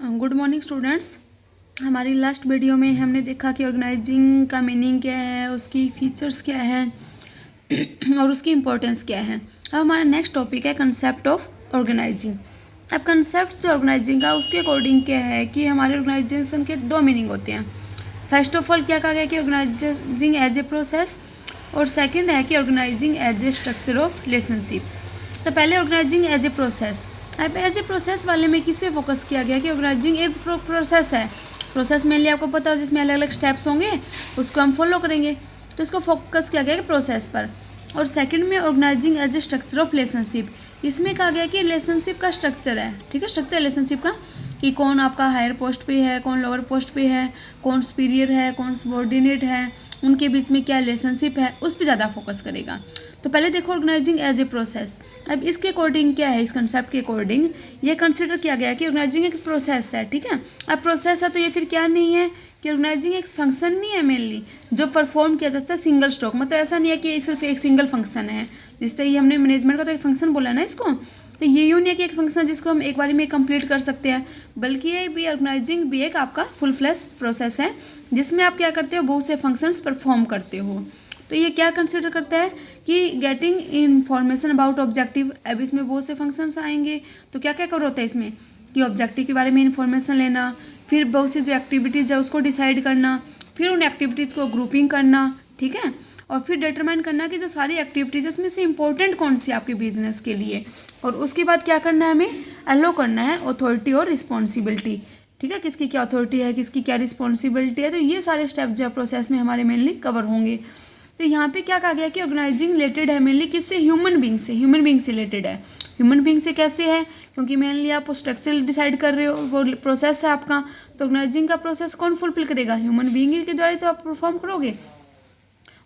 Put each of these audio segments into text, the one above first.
Good morning students. हमारी last video में हमने देखा कि ऑर्गेनाइजिंग का मीनिंग क्या है, उसकी फीचर्स क्या है और उसकी इम्पोर्टेंस क्या है। अब हमारा नेक्स्ट टॉपिक है कंसेप्ट ऑफ ऑर्गेनाइजिंग। अब कंसेप्ट जो ऑर्गेनाइजिंग का उसके अकॉर्डिंग क्या है कि हमारे ऑर्गेनाइजेशन के दो मीनिंग होते हैं। फर्स्ट ऑफ ऑल क्या कहा गया कि ऑर्गेनाइजिंग एज ए प्रोसेस, और सेकेंड है कि organising as a structure of relationship. तो पहले ऑर्गेनाइजिंग एज ए प्रोसेस। अब एज ए प्रोसेस वाले में किस पे फोकस किया गया कि ऑर्गेनाइजिंग एज प्रोसेस है। प्रोसेस मेनली आपको पता हो जिसमें अलग अलग स्टेप्स होंगे, उसको हम फॉलो करेंगे, तो इसको फोकस किया गया कि प्रोसेस पर। और सेकंड में organising as a structure of relationship, इसमें कहा गया कि रिलेशनशिप का स्ट्रक्चर है, ठीक है, स्ट्रक्चर रिलेशनशिप का कि कौन आपका हायर पोस्ट पे है, कौन लोअर पोस्ट पे है, कौन सुपीरियर है, कौन सबॉर्डिनेट है, उनके बीच में क्या रिलेशनशिप है, उस पर ज़्यादा फोकस करेगा। तो पहले देखो ऑर्गेनाइजिंग एज ए प्रोसेस। अब इसके अकॉर्डिंग क्या है, इस कंसेप्ट के अकॉर्डिंग ये कंसिडर किया गया कि ऑर्गेनाइजिंग एक प्रोसेस है, ठीक है। अब प्रोसेस है तो ये फिर क्या नहीं है कि ऑर्गेनाइजिंग एक फंक्शन नहीं है मेनली जो परफॉर्म किया जाता है सिंगल स्ट्रोक, मतलब ऐसा नहीं है कि सिर्फ एक सिंगल फंक्शन है। जिस तरह ये हमने मैनेजमेंट का तो एक फंक्शन बोला ना इसको, तो ये यूँ नहीं है कि एक फंक्शन जिसको हम एक बारी में कंप्लीट कर सकते हैं, बल्कि ये भी ऑर्गेनाइजिंग भी एक आपका फुल फ्लैश प्रोसेस है जिसमें आप क्या करते हो, बहुत से फंक्शंस परफॉर्म करते हो। तो ये क्या कंसिडर करता है कि गेटिंग इन्फॉर्मेशन अबाउट ऑब्जेक्टिव। अब इसमें बहुत से फंक्शंस आएंगे, तो क्या क्या कर होता है इसमें कि ऑब्जेक्टिव के बारे में इन्फॉर्मेशन लेना, फिर बहुत सी जो एक्टिविटीज़ है उसको डिसाइड करना, फिर उन एक्टिविटीज़ को ग्रुपिंग करना, ठीक है, और फिर डिटरमाइन करना कि जो सारी एक्टिविटीज उसमें से इंपॉर्टेंट कौन सी आपके बिजनेस के लिए, और उसके बाद क्या करना है, हमें अलो करना है अथॉरिटी और रिस्पॉन्सिबिलिटी, ठीक है, किसकी क्या अथॉरिटी है, किसकी क्या रिस्पॉन्सिबिलिटी है। तो ये सारे स्टेप जो है प्रोसेस में हमारे मेनली कवर होंगे। तो यहाँ पे क्या कहा गया कि ऑर्गेनाइजिंग रिलेटेड है मेनली किससे, ह्यूमन बींग से, ह्यूमन बींग से रिलेटेड है। ह्यूमन बींग से कैसे है, क्योंकि मेनली आप स्ट्रक्चर डिसाइड कर रहे हो, वो प्रोसेस है आपका, तो ऑर्गेनाइजिंग का प्रोसेस कौन फुलफिल करेगा, ह्यूमन बींग के द्वारा तो आप परफॉर्म करोगे।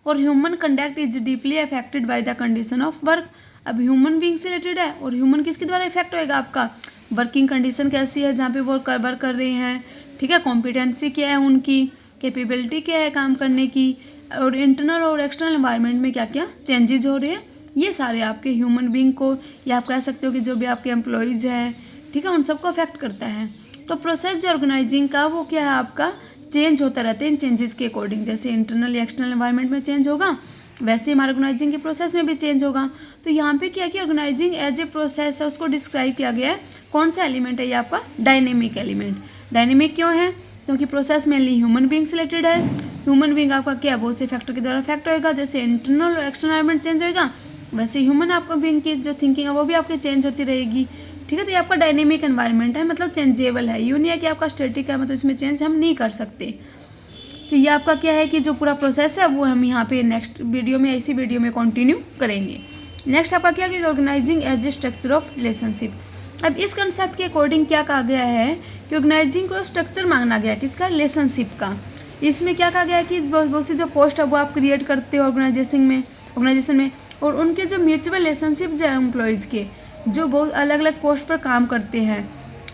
और human conduct is deeply affected by the condition of work. अब ह्यूमन बींग से रिलेटेड है और ह्यूमन किसके द्वारा इफेक्ट होएगा, आपका वर्किंग कंडीशन कैसी है जहाँ पे वो वर्क कर रहे हैं, ठीक है, कॉम्पिटेंसी क्या है उनकी, कैपेबिलिटी क्या है काम करने की, और इंटरनल और एक्सटर्नल एनवायरनमेंट में क्या क्या चेंजेज हो रहे हैं, ये सारे आपके ह्यूमन बींग को, या आप कह सकते हो कि जो भी आपके एम्प्लॉयज़ हैं, ठीक है, उन सबको अफेक्ट करता है। तो प्रोसेस जो ऑर्गेनाइजिंग का वो क्या है आपका चेंज होता रहता है इन चेंजेस के अकॉर्डिंग, जैसे इंटरनल या एक्सटर्नल एनवायरनमेंट में चेंज होगा वैसे हमारे ऑर्गेनाइजिंग के प्रोसेस में भी चेंज होगा। तो यहाँ पे क्या कि ऑर्गेनाइजिंग एज ए प्रोसेस है उसको डिस्क्राइब किया गया है, कौन सा एलिमेंट है ये आपका डायनेमिक एलिमेंट। डायनेमिक क्यों है, क्योंकि प्रोसेस मेनली ह्यूमन बींग से रिलेटेड है। ह्यूमन बींग आपका क्या बहुत से फैक्टर के द्वारा इफेक्ट होएगा, जैसे इंटरनल और एक्सटर्नल एनवायरनमेंट चेंज होएगा वैसे ह्यूमन आपका बींग की जो थिंकिंग है वो भी आपकी चेंज होती रहेगी, ठीक है। तो ये आपका डायनेमिक एनवायरनमेंट है, मतलब चेंजेबल है, यूँ नहीं है कि आपका स्टैटिक है, मतलब इसमें चेंज हम नहीं कर सकते। तो ये आपका क्या है कि जो पूरा प्रोसेस है वो हम यहाँ पे नेक्स्ट वीडियो में, इसी वीडियो में कंटिन्यू करेंगे। नेक्स्ट आपका क्या कि organising as a structure of relationship. अब इस कंसेप्ट के अकॉर्डिंग क्या कहा गया है कि ऑर्गेनाइजिंग को स्ट्रक्चर मांगना गया किसका, रिलेशनशिप का। इसमें क्या कहा गया है कि बहुत सी जो पोस्ट है वो आप क्रिएट करते हो ऑर्गेनाइजेशन में, और उनके जो म्यूचुअल रिलेशनशिप जो है एम्प्लॉयज़ के, जो बहुत अलग अलग पोस्ट पर काम करते हैं,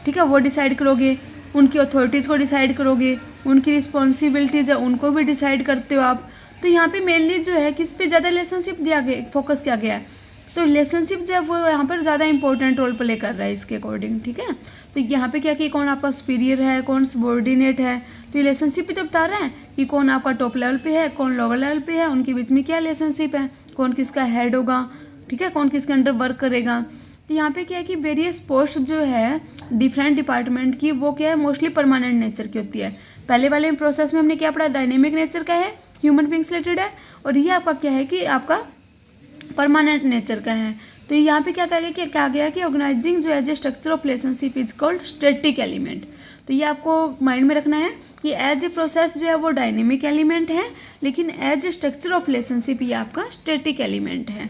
ठीक है, वो डिसाइड करोगे, उनकी अथॉरिटीज़ को डिसाइड करोगे, उनकी रिस्पॉन्सिबिलिटीज़ है उनको भी डिसाइड करते हो आप। तो यहाँ पे मेनली जो है किस पे ज़्यादा रिलेशनशिप दिया गया, फोकस किया गया है, तो रिलेशनशिप जो है वो यहाँ पर ज़्यादा इंपॉर्टेंट रोल प्ले कर रहा है इसके अकॉर्डिंग, ठीक है। तो यहाँ पे क्या कि कौन आपका सुपीरियर है, कौन सबॉर्डिनेट है, तो रिलेशनशिप भी तो बता रहा है कि कौन आपका टॉप लेवल पे है, कौन लोअर लेवल पे है, उनके बीच में क्या रिलेशनशिप है, कौन किसका हेड होगा, ठीक है, कौन किसके अंडर वर्क करेगा। तो यहाँ पे क्या है कि वेरियस पोस्ट जो है डिफरेंट डिपार्टमेंट की वो क्या है मोस्टली परमानेंट नेचर की होती है। पहले वाले प्रोसेस में हमने क्या पढ़ा, डायनेमिक नेचर का है, ह्यूमन बींग्स रिलेटेड है, और ये आपका क्या है कि आपका परमानेंट नेचर का है। तो यहाँ पे क्या कहा गया कि ऑर्गेनाइजिंग जो as a structure of relationship is called static element. तो ये आपको माइंड में रखना है कि एज ए प्रोसेस जो है वो डायनेमिक एलिमेंट है, लेकिन as a structure of relationship ये आपका स्टैटिक एलिमेंट है।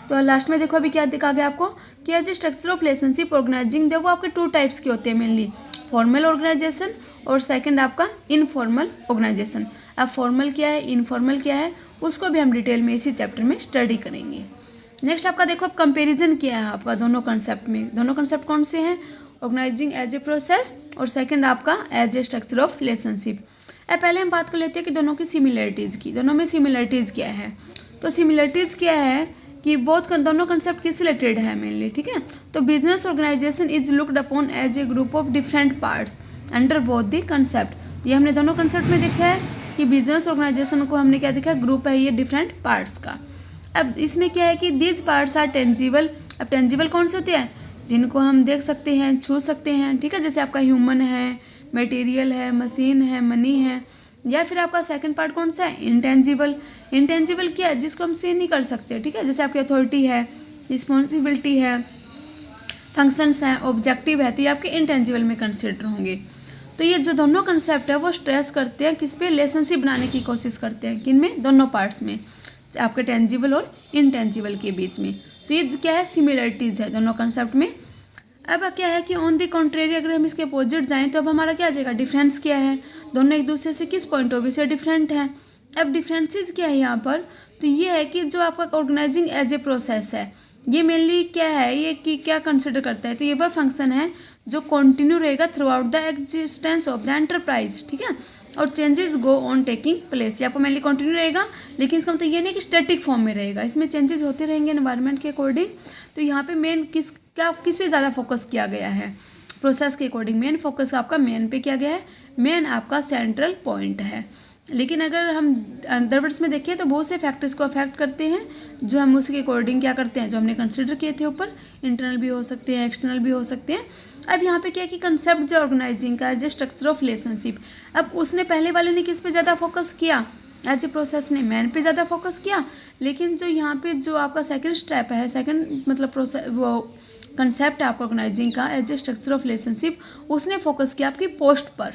तो लास्ट में देखो अभी क्या दिखा गया आपको कि as a structure of relationship organising वो आपके टू टाइप्स के होते हैं मेनली, फॉर्मल ऑर्गेनाइजेशन और सेकंड आपका इनफॉर्मल ऑर्गेनाइजेशन। अब फॉर्मल क्या है, इनफॉर्मल क्या है, उसको भी हम डिटेल में इसी चैप्टर में स्टडी करेंगे। नेक्स्ट आपका देखो अब कंपेरिजन क्या है आपका दोनों कंसेप्ट में। दोनों कंसेप्ट कौन से हैं, ऑर्गेनाइजिंग एज ए प्रोसेस और सेकंड आपका as a structure of relationship. अब पहले हम बात कर लेते हैं कि दोनों की सिमिलरिटीज़ की, दोनों में सिमिलरिटीज़ क्या है। तो सिमिलरिटीज़ क्या है कि दोनों कंसेप्ट किस रिलेटेड है मेनली, ठीक है। तो business organisation is looked upon as a group of different parts under both the concept. ये हमने दोनों कंसेप्ट में देखा है कि बिजनेस ऑर्गेनाइजेशन को हमने क्या देखा, ग्रुप है ये डिफरेंट पार्ट्स का। अब इसमें क्या है कि दीज पार्ट्स आर टेंजिबल। अब टेंजिबल कौन से होते हैं, जिनको हम देख सकते हैं, छू सकते हैं, ठीक है। जैसे आपका ह्यूमन है, मटेरियल है, मशीन है, मनी है। या फिर आपका सेकंड पार्ट कौन सा है, इंटेंजिबल। इंटेंजिबल क्या है, जिसको हम सी नहीं कर सकते, ठीक है। जैसे आपकी अथॉरिटी है, रिस्पॉन्सिबिलिटी है, फंक्शंस हैं, ऑब्जेक्टिव है, तो ये आपके इंटेंजिबल में कंसिडर होंगे। तो ये जो दोनों कंसेप्ट है वो स्ट्रेस करते हैं किस पे, रिलेशनशिप बनाने की कोशिश करते हैं, किन में, दोनों पार्ट्स में, आपके टेंजिबल और इनटेंजिबल के बीच में। तो ये क्या है, सिमिलरिटीज़ है दोनों कंसेप्ट में। अब क्या है कि ऑन दी कॉन्ट्रेरी अगर हम इसके अपोजिट जाएं तो अब हमारा क्या आ जाएगा, डिफरेंस क्या है, दोनों एक दूसरे से किस पॉइंट ऑफ व्यू से डिफरेंट है। अब डिफरेंसेस क्या है यहाँ पर, तो ये है कि जो आपका ऑर्गेनाइजिंग एज ए प्रोसेस है ये मेनली क्या है, ये कि क्या कंसिडर करता है, तो ये वह फंक्शन है जो कंटिन्यू रहेगा through out the existence of the enterprise, ठीक है। और changes go on taking place, ये आपको मेनली कंटिन्यू रहेगा, लेकिन इसका मतलब ये नहीं कि स्टैटिक फॉर्म में रहेगा, इसमें चेंजेस होते रहेंगे एनवायरनमेंट के अकॉर्डिंग। तो यहाँ पे मेन किस पे ज़्यादा फोकस किया गया है, प्रोसेस के अकॉर्डिंग मेन फोकस आपका मेन पे किया गया है, मेन आपका सेंट्रल पॉइंट है। लेकिन अगर हम अदर वर्ड्स में देखें तो बहुत से फैक्टर्स को अफेक्ट करते हैं जो हम उसके अकॉर्डिंग क्या करते हैं, जो हमने कंसिडर किए थे ऊपर, इंटरनल भी हो सकते हैं, एक्सटर्नल भी हो सकते हैं। अब यहाँ पे क्या है कि कंसेप्ट जो ऑर्गेनाइजिंग का जो स्ट्रक्चर ऑफ रिलेशनशिप, अब उसने पहले वाले ने किस पे ज़्यादा फोकस किया, एज ए प्रोसेस ने मैन पे ज़्यादा फोकस किया। लेकिन जो यहाँ पे जो आपका सेकंड स्टेप है, सेकंड मतलब प्रोसेस वो कंसेप्ट है आपका ऑर्गेनाइजिंग का as a structure of relationship, उसने फोकस किया आपकी पोस्ट पर,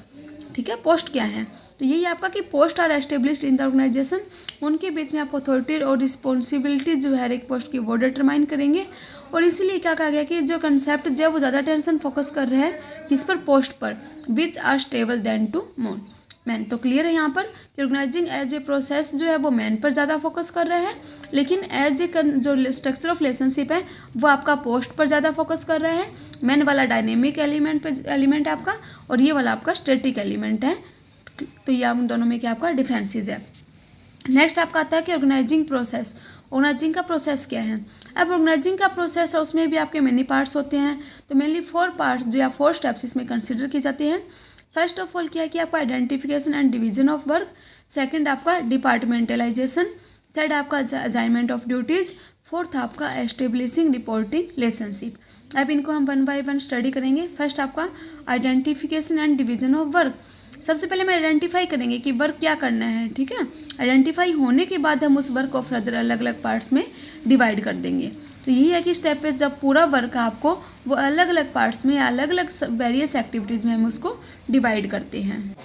ठीक है। पोस्ट क्या है, तो यही आपका कि post are established in the organisation, उनके बीच में आपको अथॉरिटी और रिस्पॉन्सिबिलिटी जो है हर एक पोस्ट की वो डिटरमाइन करेंगे। और इसीलिए क्या कहा गया कि जो कंसेप्ट जो वो ज़्यादा टेंशन फोकस कर रहे हैं किस पर, पोस्ट पर, which are stable then to moan man. तो क्लियर है यहाँ पर कि ऑर्गेनाइजिंग एज ए प्रोसेस जो है वो मैन पर ज़्यादा फोकस कर रहे हैं, लेकिन एज ए जो स्ट्रक्चर ऑफ रिलेशनशिप है वो आपका पोस्ट पर ज़्यादा फोकस कर रहे हैं। मैन वाला डायनेमिक एलिमेंट है आपका, और ये वाला आपका स्टैटिक एलिमेंट है। तो ये उन दोनों में क्या आपका डिफरेंसेस है। नेक्स्ट आपका आता है कि ऑर्गेनाइजिंग प्रोसेस, ऑर्गेनाइजिंग का प्रोसेस क्या है। अब ऑर्गेनाइजिंग का प्रोसेस है उसमें भी आपके मेनी पार्ट्स होते हैं, तो मेनली 4 पार्ट्स जो या 4 स्टेप्स इसमें कंसिडर किए जाते हैं। फर्स्ट ऑफ ऑल क्या है कि आपका identification and division of work, second आपका डिपार्टमेंटलाइजेशन, थर्ड आपका असाइनमेंट ऑफ ड्यूटीज़, फोर्थ आपका एस्टेब्लिशिंग रिपोर्टिंग रिलेशनशिप। अब इनको हम 1 बाय 1 स्टडी करेंगे। फर्स्ट आपका identification and division of work, सबसे पहले हम आइडेंटिफाई करेंगे कि वर्क क्या करना है, ठीक है। आइडेंटिफाई होने के बाद हम उस वर्क को फर्दर अलग अलग पार्ट्स में डिवाइड कर देंगे। तो यही है कि स्टेप पे जब पूरा वर्क आपको वो अलग अलग पार्ट्स में अलग अलग वेरियस एक्टिविटीज़ में हम उसको डिवाइड करते हैं।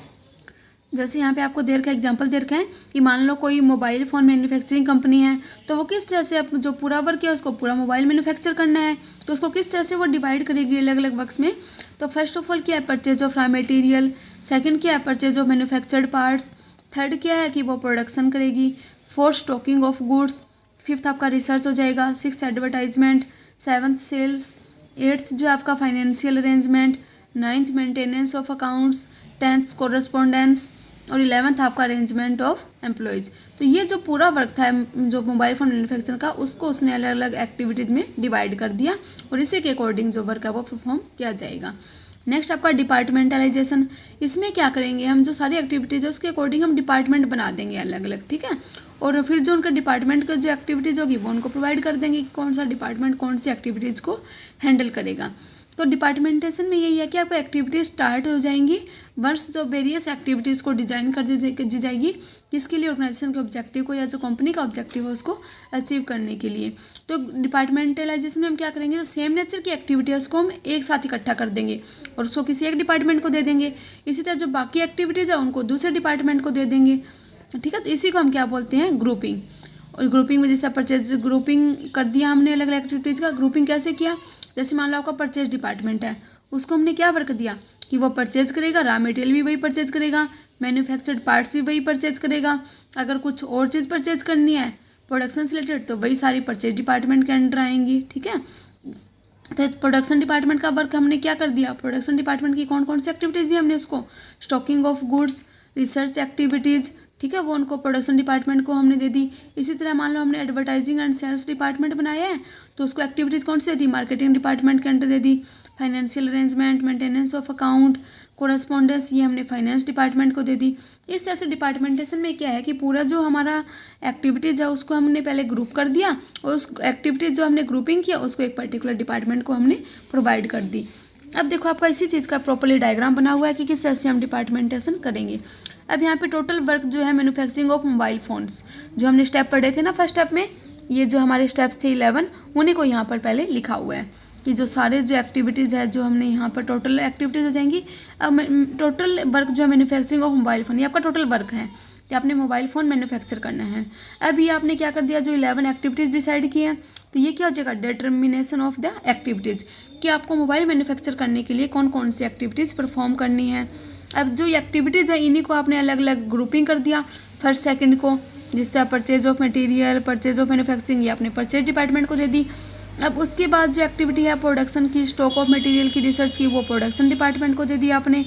जैसे यहाँ पे आपको दे रखा है एग्जांपल दे रखा है कि मान लो कोई मोबाइल फ़ोन मैन्युफैक्चरिंग कंपनी है, तो वो किस तरह से जो पूरा वर्क है उसको पूरा मोबाइल मैन्युफैक्चर करना है, तो उसको किस तरह से वो डिवाइड करेगी अलग अलग वर्क्स में। तो फर्स्ट ऑफ ऑल क्या है, purchase of raw material, second क्या है, purchase of manufactured parts, third क्या है कि वो प्रोडक्शन करेगी, fourth stocking of goods, fifth आपका रिसर्च हो जाएगा, sixth advertisement, seventh sales, eighth जो आपका financial arrangement, ninth maintenance of accounts, tenth correspondence, और 11th आपका अरेंजमेंट ऑफ एम्प्लॉयज़। तो ये जो पूरा वर्क था जो मोबाइल फ़ोन मैन्युफैक्चर का, उसको उसने अलग अलग एक्टिविटीज़ में डिवाइड कर दिया और इसी के अकॉर्डिंग जो वर्क है वो परफॉर्म किया जाएगा। नेक्स्ट आपका डिपार्टमेंटलाइजेशन, इसमें क्या करेंगे हम, जो सारी एक्टिविटीज़ है उसके अकॉर्डिंग हम डिपार्टमेंट बना देंगे अलग अलग, ठीक है। और फिर जो उनका डिपार्टमेंट का जो एक्टिविटीज़ होगी वो उनको प्रोवाइड कर देंगे कि कौन सा डिपार्टमेंट कौन सी एक्टिविटीज़ को हैंडल करेगा। तो डिपार्टमेंटेशन में यही है कि आपको एक्टिविटीज स्टार्ट हो जाएंगी वंस जो वेरियस एक्टिविटीज़ को डिजाइन कर दी जाएगी, किसके लिए, ऑर्गेनाइजेशन के ऑब्जेक्टिव को या जो कंपनी का ऑब्जेक्टिव है उसको अचीव करने के लिए। तो डिपार्टमेंटलाइजेशन में हम क्या करेंगे, तो सेम नेचर की एक्टिविटीज़ को हम एक साथ इकट्ठा कर देंगे और उसको किसी एक डिपार्टमेंट को दे देंगे। इसी तरह जो बाकी एक्टिविटीज़ है उनको दूसरे डिपार्टमेंट को दे देंगे, ठीक है। तो इसी को हम क्या बोलते हैं, ग्रुपिंग। और ग्रुपिंग में जैसे परचेज ग्रुपिंग कर दिया हमने अलग अलग एक्टिविटीज़ का। ग्रुपिंग कैसे किया, जैसे मान लो आपका परचेज डिपार्टमेंट है, उसको हमने क्या वर्क दिया कि वो परचेज करेगा, रॉ मटेरियल भी वही परचेज करेगा, मैन्युफैक्चर्ड पार्ट्स भी वही परचेज करेगा, अगर कुछ और चीज़ परचेज करनी है प्रोडक्शन से रिलेटेड तो वही सारी परचेज डिपार्टमेंट के अंडर आएंगी, ठीक है। तो प्रोडक्शन डिपार्टमेंट का वर्क हमने क्या कर दिया, प्रोडक्शन डिपार्टमेंट की कौन कौन सी एक्टिविटीज़ दी हमने उसको, stocking of goods, research activities, ठीक है, वो उनको प्रोडक्शन डिपार्टमेंट को हमने दे दी। इसी तरह मान लो हमने एडवर्टाइजिंग एंड सेल्स डिपार्टमेंट बनाया है, तो उसको एक्टिविटीज़ कौन सी दे दी, मार्केटिंग डिपार्टमेंट के under they the. Financial arrangement, maintenance of account, correspondence, ये हमने फाइनेंस डिपार्टमेंट को दे दी। इस तरह से डिपार्टमेंटेशन में क्या है कि पूरा जो हमारा एक्टिविटीज़ है उसको हमने पहले ग्रुप कर दिया, और उस एक्टिविटीज़ जो हमने ग्रुपिंग किया उसको एक पर्टिकुलर डिपार्टमेंट को हमने प्रोवाइड कर दी। अब देखो आपका इसी चीज़ का प्रॉपर्ली डायग्राम बना हुआ है कि किस तरह से हम डिपार्टमेंटेशन करेंगे। अब यहाँ पे टोटल वर्क जो है मैन्युफैक्चरिंग ऑफ मोबाइल फ़ोन्स, जो हमने स्टेप पढ़े थे ना फर्स्ट स्टेप में, ये जो हमारे स्टेप्स थे 11, उन्हीं को यहाँ पर पहले लिखा हुआ है कि जो सारे जो एक्टिविटीज़ है जो हमने यहाँ पर टोटल एक्टिविटीज़ हो जाएंगी। अब टोटल वर्क जो है मैन्युफैक्चरिंग ऑफ मोबाइल फ़ोन, ये आपका टोटल वर्क है कि आपने मोबाइल फ़ोन मैन्युफैक्चर करना है। अब ये आपने क्या कर दिया, जो 11 एक्टिविटीज़ डिसाइड की हैं, तो ये क्या हो जाएगा, डिटर्मिनेशन ऑफ द एक्टिविटीज़, कि आपको मोबाइल मैन्युफैक्चर करने के लिए कौन कौन सी एक्टिविटीज़ परफॉर्म करनी है। अब जो एक्टिविटीज़ है इन्हीं को आपने अलग अलग ग्रुपिंग कर दिया फर्स्ट सेकंड को, जिससे purchase of material, purchase of manufacturing, ये आपने परचेज डिपार्टमेंट को दे दी। अब उसके बाद जो एक्टिविटी है प्रोडक्शन की, स्टॉक ऑफ मटेरियल की, रिसर्च की, वो प्रोडक्शन डिपार्टमेंट को दे दी आपने।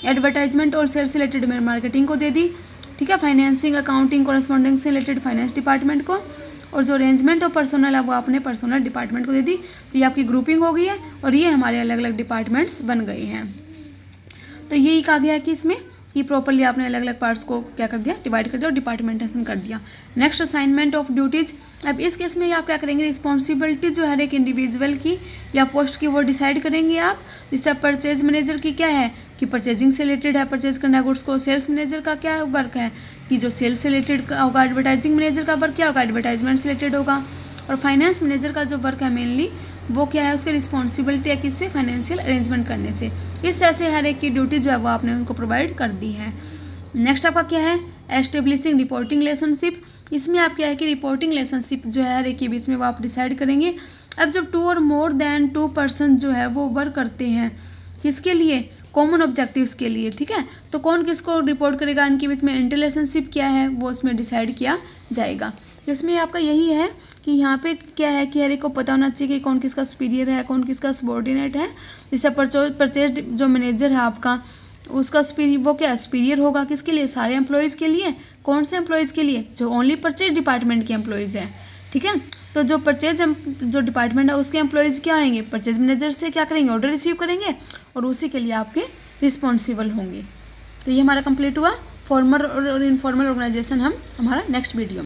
एडवर्टाइजमेंट और सेल्स रिलेटेड मार्केटिंग को दे दी। ठीक है, फाइनेंसिंग, अकाउंटिंग, कॉरेस्पॉन्डेंस से रिलेटेड फाइनेंस डिपार्टमेंट को, और जो अरेंजमेंट और पर्सनल है वो आपने पर्सनल डिपार्टमेंट को दे दी। तो ये आपकी ग्रुपिंग हो गई है और ये हमारे अलग अलग डिपार्टमेंट्स बन गए हैं। तो यही कहा गया है कि इसमें कि प्रॉपर्ली आपने अलग अलग पार्ट्स को क्या कर दिया, डिवाइड कर दिया और डिपार्टमेंटेशन कर दिया। Next, assignment of duties. अब इस केस में आप क्या करेंगे, रिस्पॉन्सिबिलिटी जो हर एक इंडिविजुअल की या पोस्ट की वो डिसाइड करेंगे आप। जैसे परचेज मैनेजर की क्या है कि परचेजिंग से रिलेटेड है, परचेज करना है गुड्स को। सेल्स मैनेजर का क्या वर्क है कि जो सेल्स से रिलेटेड होगा। एडवर्टाइजिंग मैनेजर का वर्क क्या होगा, एडवर्टाइजमेंट से रिलेटेड होगा। और फाइनेंस मैनेजर का जो वर्क है मेनली वो क्या है, उसकी रिस्पॉन्सिबिलिटी है किससे, फाइनेंशियल अरेंजमेंट करने से। इस तरह से हर एक की ड्यूटी जो है वो आपने उनको प्रोवाइड कर दी है। नेक्स्ट आपका क्या है, एस्टेब्लिशिंग रिपोर्टिंग रिलेशनशिप। इसमें आप क्या है कि रिपोर्टिंग रिलेशनशिप जो है हर एक के बीच में वो आप डिसाइड करेंगे। अब जब 2 और मोर देन 2 पर्सन जो है वो वर्क करते हैं किसके लिए, कॉमन ऑब्जेक्टिव्स के लिए, ठीक है, तो कौन किसको रिपोर्ट करेगा, इनके बीच में इंटर रिलेशनशिप क्या है वो उसमें डिसाइड किया जाएगा। तो इसमें आपका यही है कि यहाँ पे क्या है कि हर एक को पता होना चाहिए कि कौन किसका सुपीरियर है, कौन किसका सबॉर्डिनेट है। जैसे परचेज जो मैनेजर है आपका, उसका वो क्या सुपीरियर होगा किसके लिए, सारे एम्प्लॉयज़ के लिए। कौन से एम्प्लॉयज़ के लिए, जो ओनली परचेज डिपार्टमेंट के एम्प्लॉयज़ हैं, ठीक है। तो जो परचेज जो डिपार्टमेंट है उसके एम्प्लॉयज़ क्या आएंगे, परचेज मैनेजर से क्या करेंगे, ऑर्डर रिसीव करेंगे और उसी के लिए आपके रिस्पॉन्सिबल होंगे। तो ये हमारा कंप्लीट हुआ फॉर्मल और इनफॉर्मल ऑर्गेनाइजेशन। हमारा नेक्स्ट वीडियो